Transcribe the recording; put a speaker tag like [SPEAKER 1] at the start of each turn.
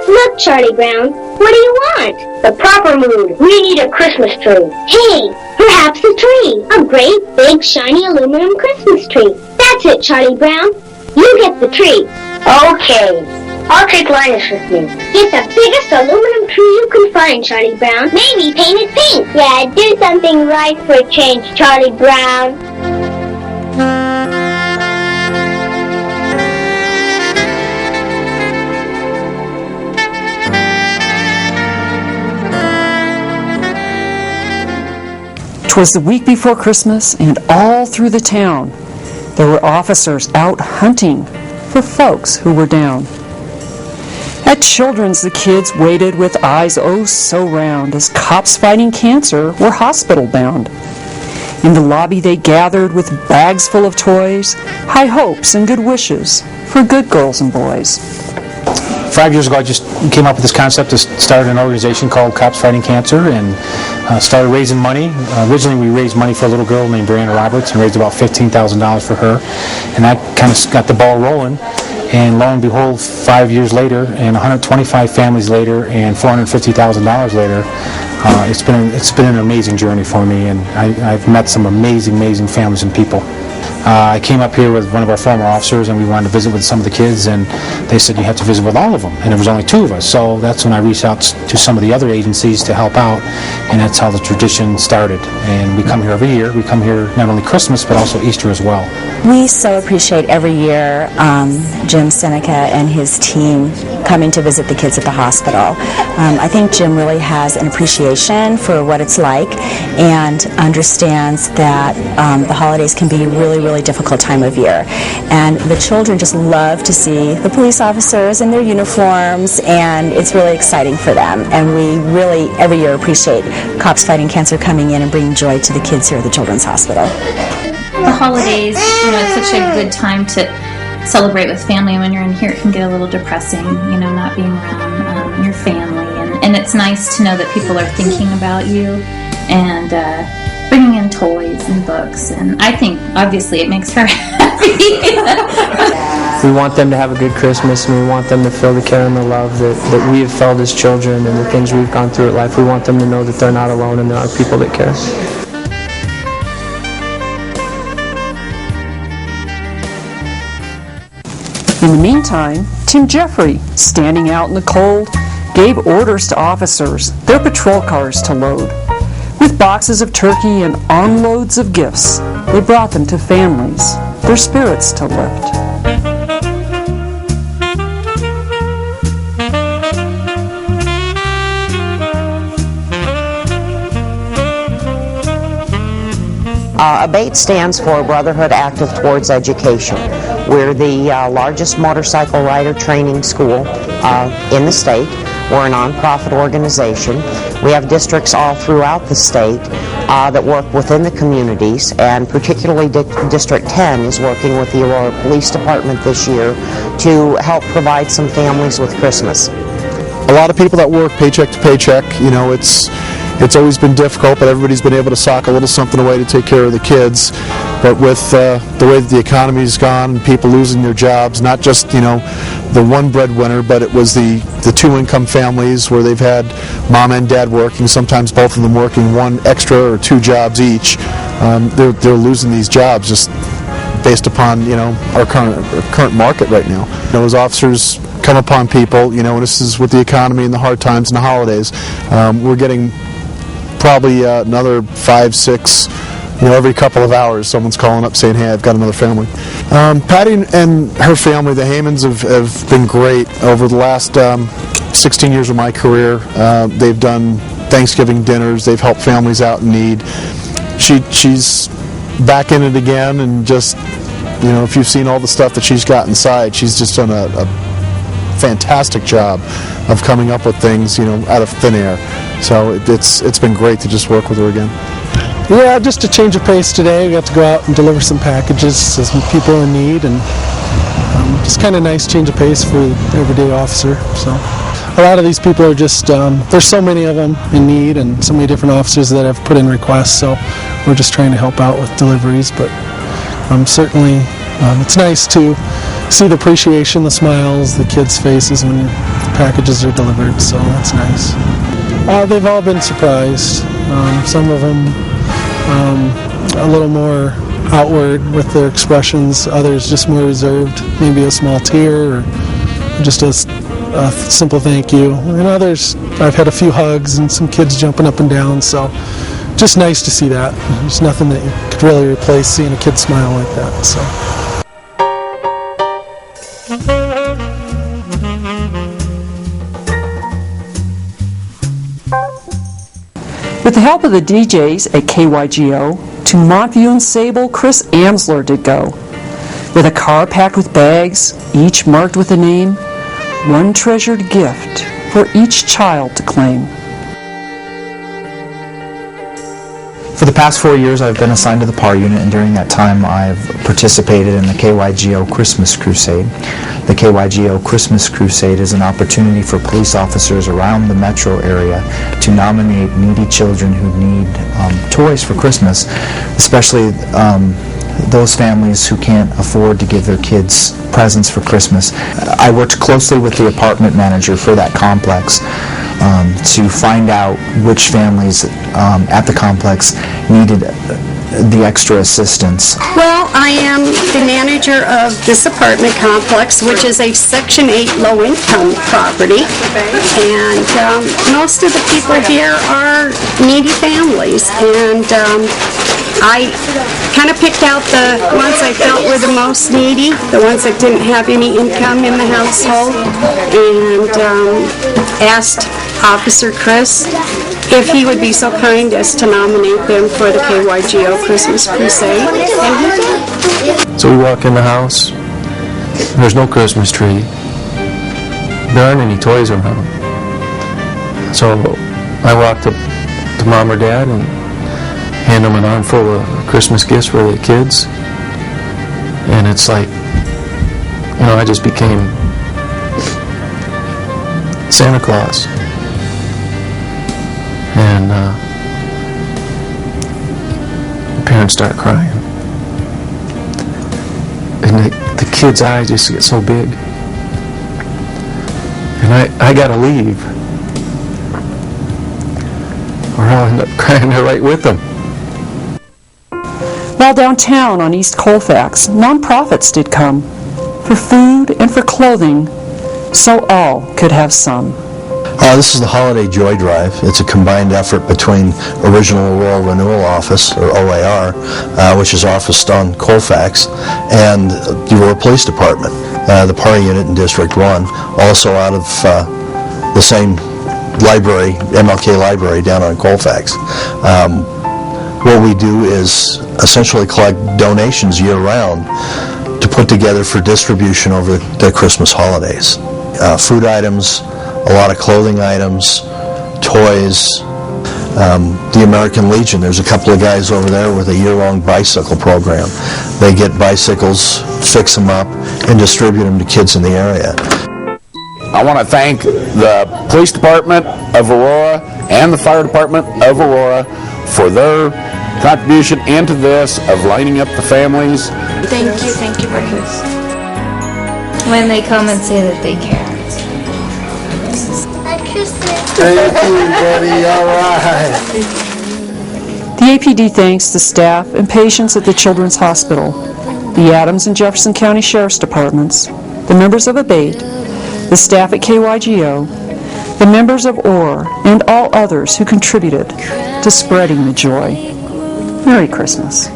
[SPEAKER 1] Look, Charlie Brown, what do you want?
[SPEAKER 2] The proper mood. We need a Christmas tree.
[SPEAKER 1] Hey, perhaps a tree. A great, big, shiny aluminum Christmas tree. That's it, Charlie Brown. You get the tree.
[SPEAKER 2] Okay. I'll take Linus with me.
[SPEAKER 1] Get the biggest aluminum tree you can find, Charlie Brown. Maybe paint it pink. Yeah, do something right for a change, Charlie Brown.
[SPEAKER 3] Twas the week before Christmas, and all through the town there were officers out hunting for folks who were down. At Children's, the kids waited with eyes oh so round as cops fighting cancer were hospital bound. In the lobby they gathered with bags full of toys, high hopes and good wishes for good girls and boys.
[SPEAKER 4] 5 years ago, I just came up with this concept to start an organization called Cops Fighting Cancer, and started raising money. Originally, we raised money for a little girl named Brianna Roberts and raised about $15,000 for her, and that kind of got the ball rolling. And lo and behold, 5 years later, and 125 families later, and $450,000 later, it's been an amazing journey for me, and I've met some amazing families and people. I came up here with one of our former officers, and we wanted to visit with some of the kids, and they said you have to visit with all of them, and there was only 2 of us. So that's when I reached out to some of the other agencies to help out, and that's how the tradition started. And we come here every year. We come here not only Christmas, but also Easter as well.
[SPEAKER 5] We so appreciate every year Jim Seneca and his team coming to visit the kids at the hospital. I think Jim really has an appreciation for what it's like and understands that the holidays can be a really difficult time of year. And the children just love to see the police officers in their uniforms, and it's really exciting for them. And we really, every year, appreciate Cops Fighting Cancer coming in and bringing joy to the kids here at the Children's Hospital.
[SPEAKER 6] The holidays, it's such a good time to celebrate with family. When you're in here, it can get a little depressing, not being around your family. And it's nice to know that people are thinking about you and bringing in toys and books. And I think, obviously, it makes her happy.
[SPEAKER 7] We want them to have a good Christmas, and we want them to feel the care and the love that we have felt as children and the things we've gone through in life. We want them to know that they're not alone and there are people that care.
[SPEAKER 3] In the meantime, Tim Jeffrey, standing out in the cold, gave orders to officers, their patrol cars to load. With boxes of turkey and armloads of gifts, they brought them to families, their spirits to lift.
[SPEAKER 8] ABATE stands for Brotherhood Active Towards Education. We're the largest motorcycle rider training school in the state. We're a nonprofit organization. We have districts all throughout the state that work within the communities, and particularly District 10 is working with the Aurora Police Department this year to help provide some families with Christmas.
[SPEAKER 9] A lot of people that work paycheck to paycheck, it's always been difficult, but everybody's been able to sock a little something away to take care of the kids. But with the way that the economy's gone and people losing their jobs, not just the one breadwinner, but it was the 2-income families where they've had mom and dad working, sometimes both of them working 1 extra or 2 jobs each. They're losing these jobs just based upon our current market right now. As officers come upon people, and this is with the economy and the hard times and the holidays, we're getting probably another 5, 6, every couple of hours someone's calling up saying, hey, I've got another family. Patty and her family, the Haymans, have been great over the last 16 years of my career. They've done Thanksgiving dinners. They've helped families out in need. She's back in it again, and just, if you've seen all the stuff that she's got inside, she's just done a fantastic job of coming up with things, out of thin air. So it's been great to just work with her again.
[SPEAKER 10] Yeah, just a change of pace today. We got to go out and deliver some packages to some people in need, and just kind of nice change of pace for the everyday officer. So a lot of these people are just, there's so many of them in need and so many different officers that have put in requests, so we're just trying to help out with deliveries. But certainly it's nice to see the appreciation, the smiles, the kids' faces when packages are delivered, so that's nice. They've all been surprised. Some of them a little more outward with their expressions, others just more reserved, maybe a small tear or just a simple thank you. And others, I've had a few hugs and some kids jumping up and down, so just nice to see that. There's nothing that you could really replace seeing a kid smile like that. So.
[SPEAKER 3] With the help of the DJs at KYGO, to Montview and Sable, Chris Amsler did go. With a car packed with bags, each marked with a name, one treasured gift for each child to claim.
[SPEAKER 11] For the past 4 years, I've been assigned to the PAR unit, and during that time, I've participated in the KYGO Christmas Crusade. The KYGO Christmas Crusade is an opportunity for police officers around the metro area to nominate needy children who need toys for Christmas, especially those families who can't afford to give their kids presents for Christmas. I worked closely with the apartment manager for that complex to find out which families at the complex needed the extra assistance.
[SPEAKER 12] Well, I am the manager of this apartment complex, which is a Section 8 low-income property, and most of the people here are needy families, and I kind of picked out the ones I felt were the most needy, the ones that didn't have any income in the household, and asked Officer Chris if he would be so kind as to nominate them for the KYGO Christmas Crusade, and he did.
[SPEAKER 7] So we walk in the house, there's no Christmas tree, there aren't any toys around. So I walked up to Mom or Dad and hand them an armful of Christmas gifts for the kids, and it's like, you know, I just became Santa Claus. And the parents start crying, and the kids' eyes just get so big, and I gotta leave, or I'll end up crying right with them.
[SPEAKER 3] While downtown on East Colfax, nonprofits did come for food and for clothing, so all could have some.
[SPEAKER 13] This is the Holiday Joy Drive. It's a combined effort between Original Rural Renewal Office, or OAR, which is officed on Colfax, and the Aurora Police Department, the PAR unit in District 1, also out of the same library, MLK Library, down on Colfax. What we do is essentially collect donations year-round to put together for distribution over the Christmas holidays. Food items, a lot of clothing items, toys, the American Legion. There's a couple of guys over there with a year-long bicycle program. They get bicycles, fix them up, and distribute them to kids in the area.
[SPEAKER 14] I want to thank the Police Department of Aurora and the Fire Department of Aurora for their contribution into this, of lining up the families.
[SPEAKER 15] Thank you very much. When they come and say that they care.
[SPEAKER 13] Thank you, buddy. All right.
[SPEAKER 3] The APD thanks the staff and patients at the Children's Hospital, the Adams and Jefferson County Sheriff's Departments, the members of ABATE, the staff at KYGO, the members of OR, and all others who contributed to spreading the joy. Merry Christmas.